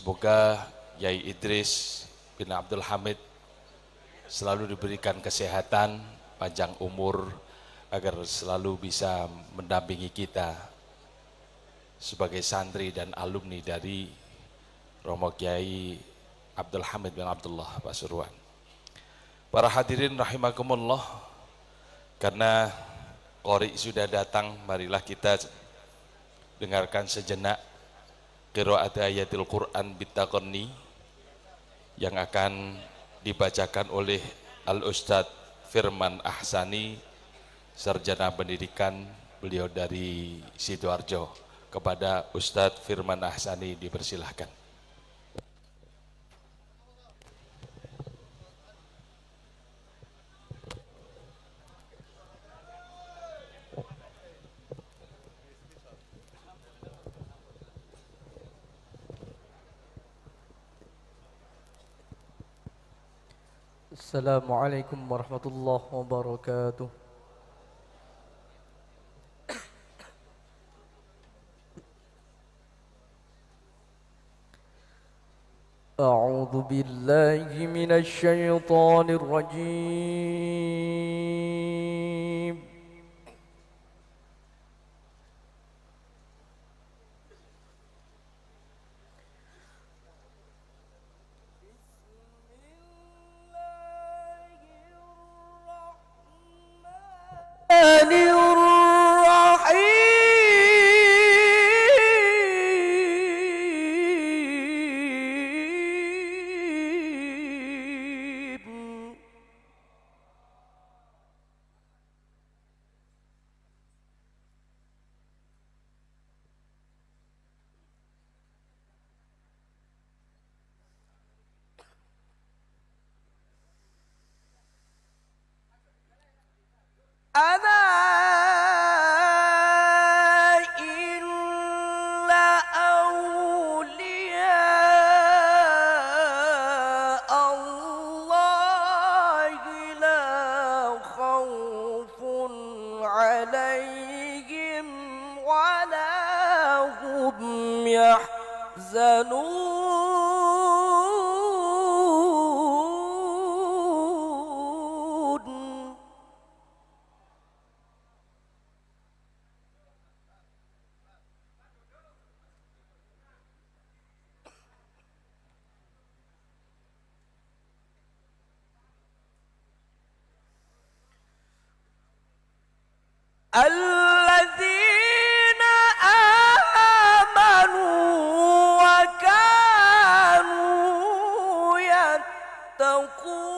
Semoga Yai Idris bin Abdul Hamid selalu diberikan kesehatan, panjang umur, agar selalu bisa mendampingi kita sebagai santri dan alumni dari Romo Kiai Abdul Hamid bin Abdullah Pasuruan. Para hadirin rahimakumullah, karena qori sudah datang, marilah kita dengarkan sejenak qiraat ayatul Quran bitaqanni yang akan dibacakan oleh Al-Ustadz Firman Ahsani, sarjana pendidikan, beliau dari Sidoarjo. Kepada Ustadz Firman Ahsani dipersilahkan. Assalamualaikum warahmatullahi wabarakatuh. أعوذ بالله من الشيطان الرجيم. الذين آمنوا وكانوا يتقون.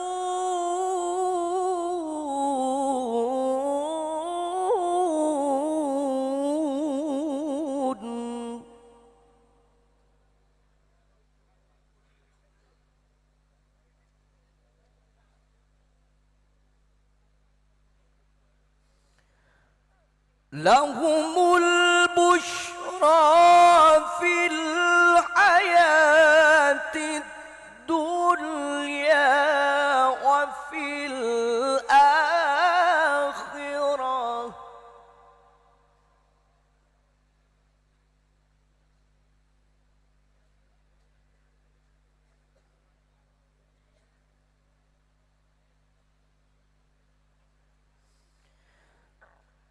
لهم البشرى في الحياة الدنيا وفي الآخرة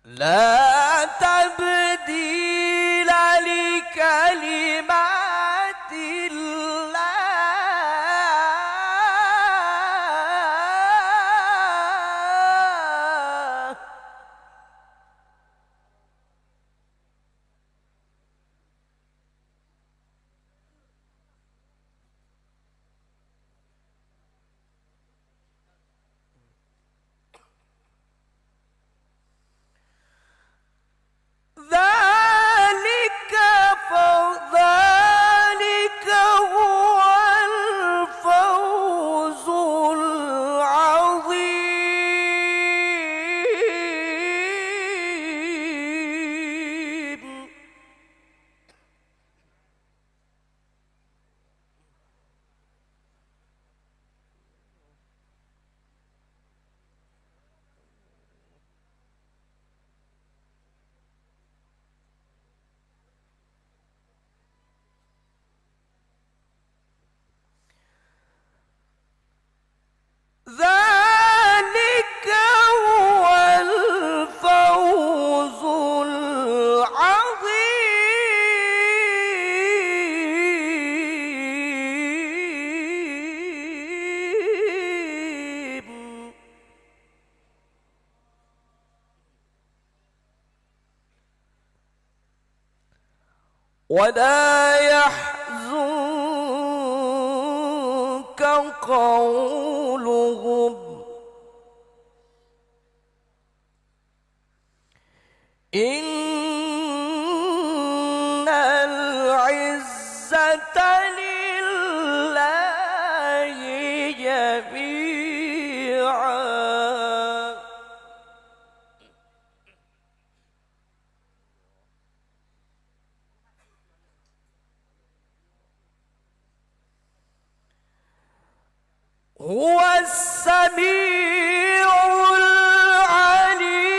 لا تبديل لكلمات الله. ولا يحزنك قولهم إن العزة لله جميعا هو السميع العليم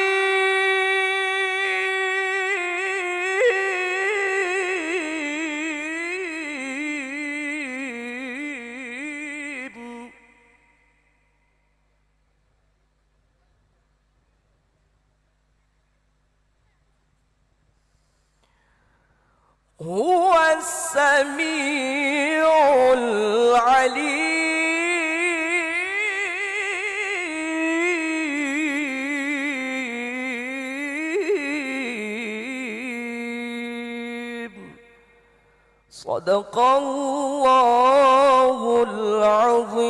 هو السميع العليم صدق الله العظيم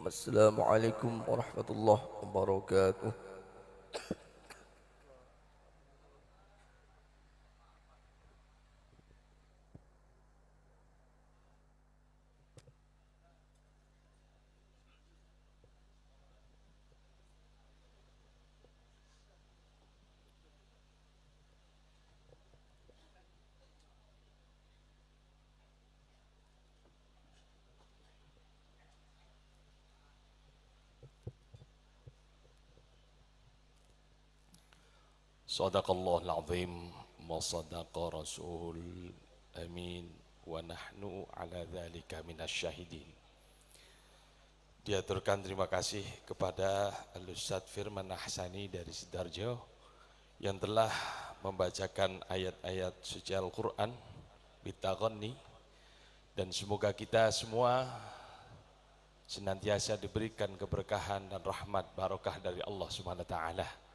السلام عليكم ورحمة الله وبركاته Sadaqallahul azim wa sadaqa rasul amin wa nahnu ala dzalika minasyahidin. Diaturkan terima kasih kepada Al-Ustadz Firman Ahsani dari Sidoarjo yang telah membacakan ayat-ayat suci Al-Quran bitaghanni, dan semoga kita semua senantiasa diberikan keberkahan dan rahmat barokah dari Allah Subhanahu wa taala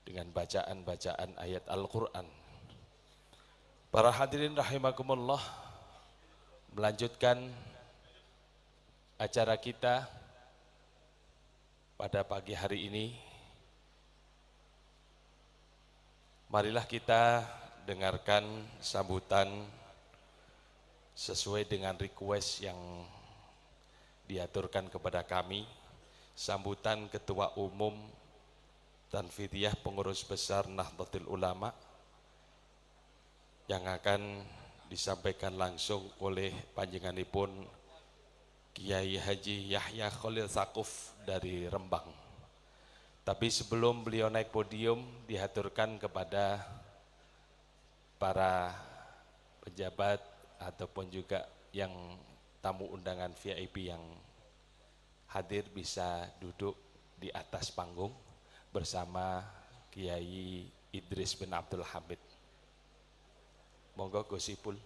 dengan bacaan-bacaan ayat Al-Quran. Para hadirin rahimakumullah, melanjutkan acara kita pada pagi hari ini. Marilah kita dengarkan sambutan sesuai dengan request yang diaturkan kepada kami, sambutan Ketua Umum Tanfidiyah Pengurus Besar Nahdlatul Ulama yang akan disampaikan langsung oleh panjenenganipun Kiai Haji Yahya Khalil Sakuf dari Rembang. Tapi sebelum beliau naik podium, diaturkan kepada para pejabat ataupun juga yang tamu undangan VIP yang hadir bisa duduk di atas panggung bersama Kiai Idris bin Abdul Hamid. Monggo Gosipul.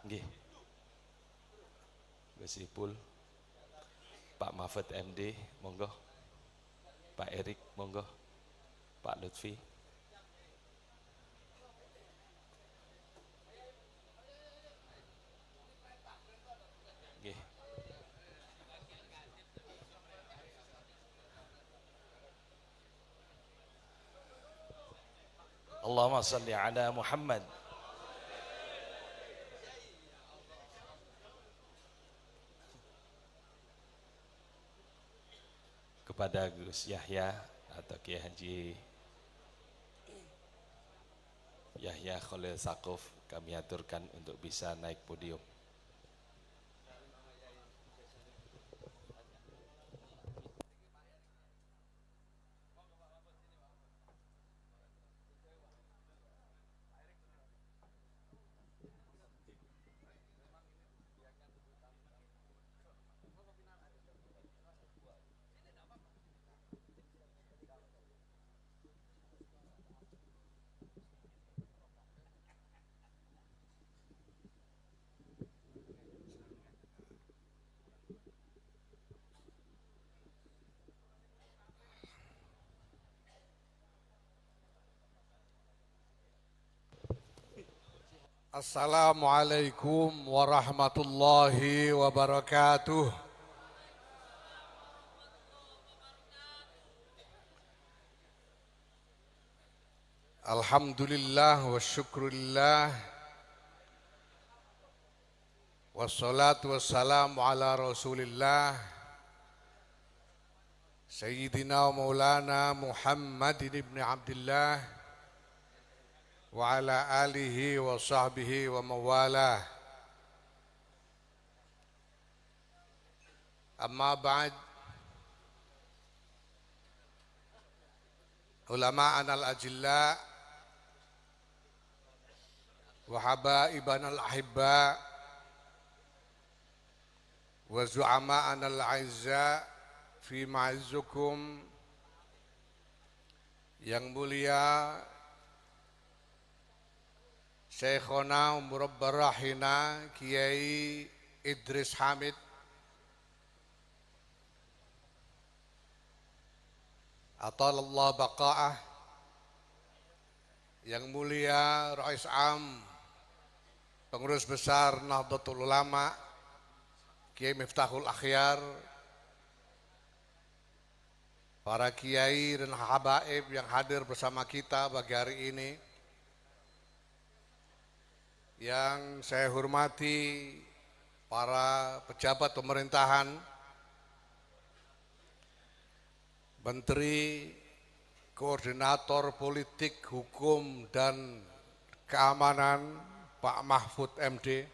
Nggih. Gosipul. Pak Mahfud MD, monggo. Pak Erik, monggo. Pak Lutfi. Nggih. Allahumma salli ala Muhammad. Kepada Gus Yahya atau Kiai Haji Yahya Khalil Sakuf kami aturkan untuk bisa naik podium. Assalamualaikum warahmatullahi wabarakatuh. Alhamdulillah wa syukurillah. Wassalatu wassalamu ala rasulillah. Sayyidina wa maulana Muhammadin ibn Abdillah. Wa ala alihi wa sahbihi wa mawalah. Amma ba'd. Ulama'an al-ajilla wa habaiban al-ahibba wa zu'ama'an al-aizza fi ma'izzukum. Yang mulia Syekhona Murabbah Rahina Kiai Idris Hamid, Atalallah Baqa'ah. Yang mulia Rais Am Pengurus Besar Nahdlatul Ulama Kiai Miftahul Akhyar, para kiai dan habaib yang hadir bersama kita pagi hari ini, yang saya hormati para pejabat pemerintahan, Menteri Koordinator Politik, Hukum dan Keamanan Pak Mahfud MD,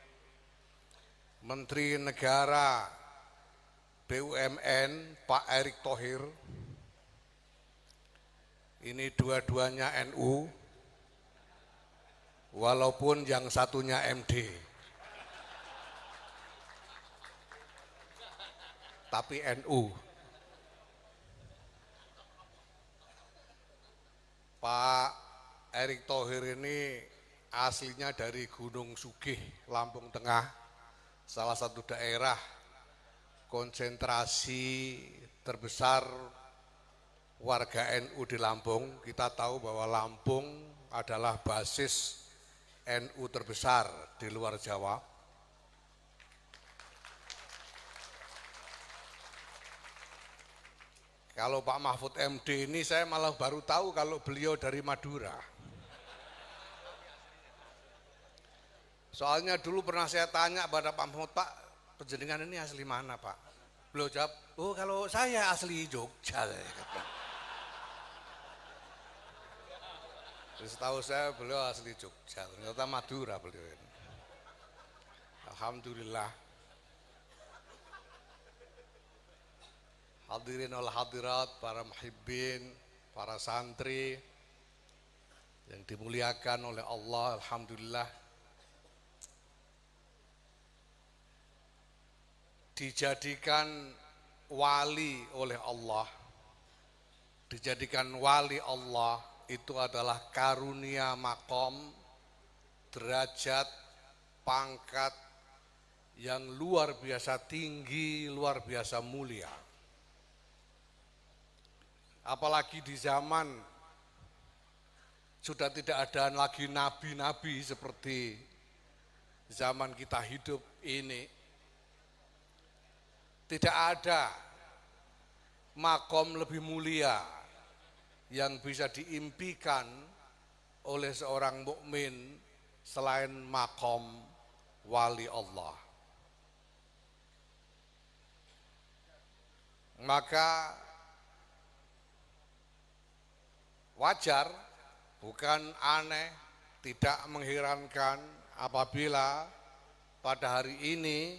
Menteri Negara BUMN Pak Erick Thohir, ini dua-duanya NU, walaupun yang satunya MD, tapi NU. Pak Erick Thohir ini aslinya dari Gunung Sugih, Lampung Tengah, salah satu daerah konsentrasi terbesar warga NU di Lampung. Kita tahu bahwa Lampung adalah basis NU terbesar di luar Jawa. Kalau Pak Mahfud MD ini saya malah baru tahu kalau beliau dari Madura. Soalnya dulu pernah saya tanya pada Pak Mahfud, Pak, penjenengan ini asli mana Pak? Beliau jawab, oh kalau saya asli Jogja. Setahu saya beliau asli Jogja, ternyata Madura beliau ini. Alhamdulillah. Hadirin wal hadirat, para muhibbin, para santri yang dimuliakan oleh Allah, alhamdulillah. Dijadikan wali oleh Allah, dijadikan wali Allah itu adalah karunia makom, derajat, pangkat yang luar biasa tinggi, luar biasa mulia. Apalagi di zaman sudah tidak ada lagi nabi-nabi seperti zaman kita hidup ini. Tidak ada makom lebih mulia yang bisa diimpikan oleh seorang mukmin selain makom wali Allah. Maka wajar, bukan aneh, tidak mengherankan apabila pada hari ini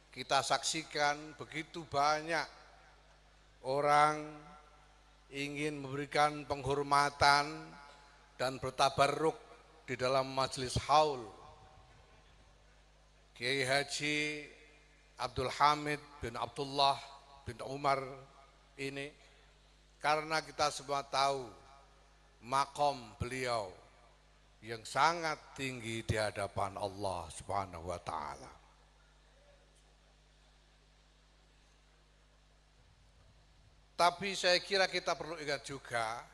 kita saksikan begitu banyak orang ingin memberikan penghormatan dan bertabarruk di dalam majelis haul Kiai Haji Abdul Hamid bin Abdullah bin Umar ini, karena kita semua tahu makom beliau yang sangat tinggi di hadapan Allah Subhanahu wa taala. Tapi saya kira kita perlu ingat juga,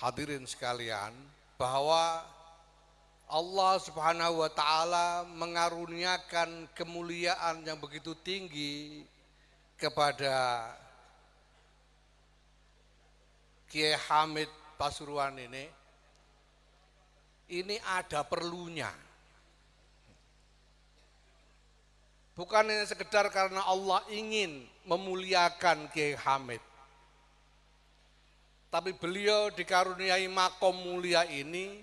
hadirin sekalian, bahwa Allah Subhanahu wa taala mengaruniakan kemuliaan yang begitu tinggi kepada Kiai Hamid Pasuruan ini ada perlunya. Bukan hanya sekedar karena Allah ingin memuliakan Kiai Hamid, tapi beliau dikaruniai makom mulia ini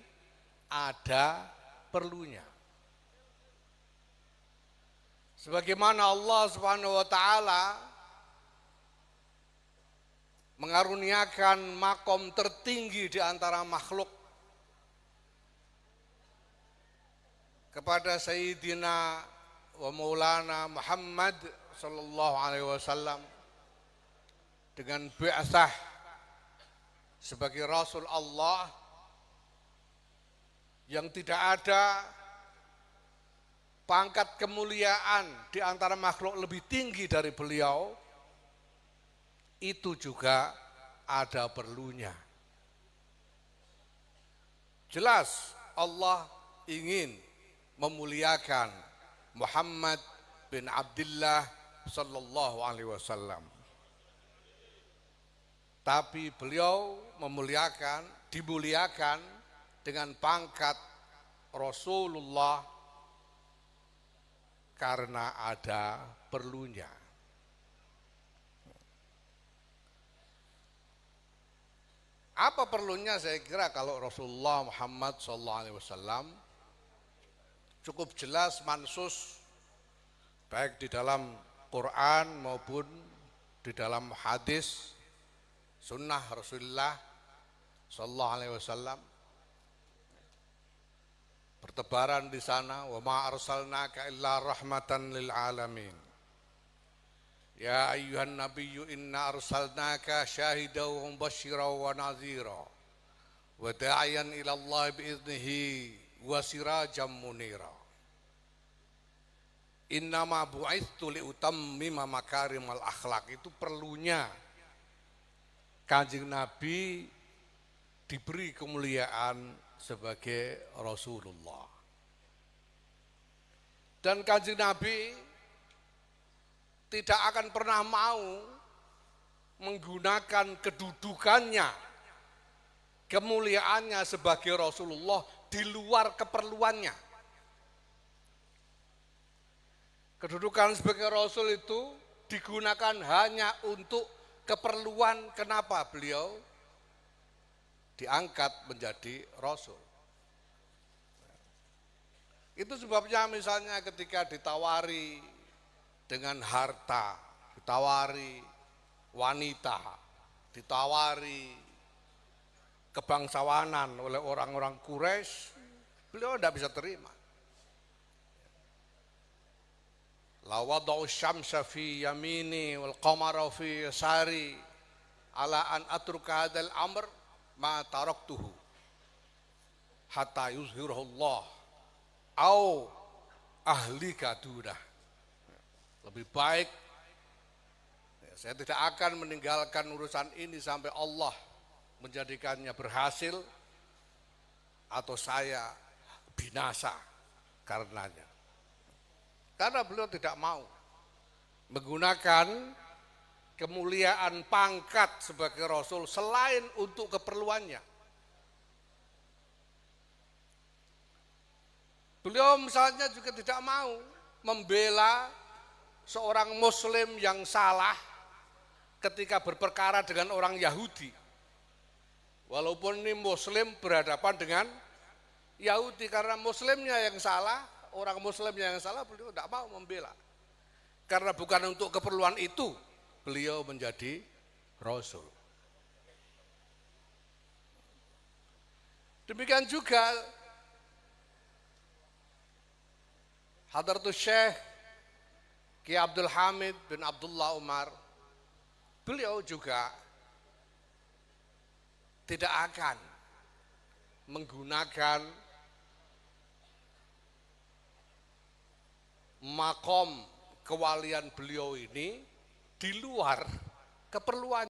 ada perlunya. Sebagaimana Allah Subhanahu wa taala mengaruniakan makom tertinggi di antara makhluk kepada Sayyidina wa Maulana Muhammad sallallahu alaihi wasallam dengan bi'atsah sebagai Rasul Allah, yang tidak ada pangkat kemuliaan di antara makhluk lebih tinggi dari beliau, itu juga ada perlunya. Jelas Allah ingin memuliakan Muhammad bin Abdullah sallallahu alaihi wasallam. Tapi beliau dimuliakan dengan pangkat Rasulullah karena ada perlunya. Apa perlunya? Saya kira kalau Rasulullah Muhammad SAW cukup jelas mansus, baik di dalam Quran maupun di dalam hadis sunnah Rasulullah SAW. Bertebaran di sana, wa ma arsalnaka illa rahmatan lil alamin. Ya ayyuhan nabiyyu inna arsalnaka syahidan wa mubasysyiran wa nadhira wa da'iyan ila Allah bi idnihi wa sirajan munira. Innama bu'itsu li utammima makarimal akhlak. Itu perlunya Kanjeng Nabi diberi kemuliaan sebagai Rasulullah. Dan Kanjeng Nabi tidak akan pernah mau menggunakan kedudukannya, kemuliaannya sebagai Rasulullah di luar keperluannya. Kedudukan sebagai Rasul itu digunakan hanya untuk keperluan kenapa beliau diangkat menjadi Rasul. Itu sebabnya misalnya ketika ditawari dengan harta, ditawari wanita, ditawari kebangsawanan oleh orang-orang Quraisy, beliau tidak bisa terima. La wada'u syamsa fi yamini wal qamara fi yasari ala an atruka hadzal amr ma taraktuhu hatta yuzhirullah au ahlika dudah. Lebih baik saya tidak akan meninggalkan urusan ini sampai Allah menjadikannya berhasil atau saya binasa karenanya. Karena beliau tidak mau menggunakan kemuliaan pangkat sebagai Rasul selain untuk keperluannya. Beliau misalnya juga tidak mau membela seorang Muslim yang salah ketika berperkara dengan orang Yahudi. Walaupun ini Muslim berhadapan dengan Yahudi, karena Muslimnya yang salah, orang Muslimnya yang salah, beliau tidak mau membela. Karena bukan untuk keperluan itu beliau menjadi Rasul. Demikian juga Hadratus Syekh Kiai Abdul Hamid bin Abdullah Umar, beliau juga tidak akan menggunakan makom kewalian beliau ini di luar keperluan.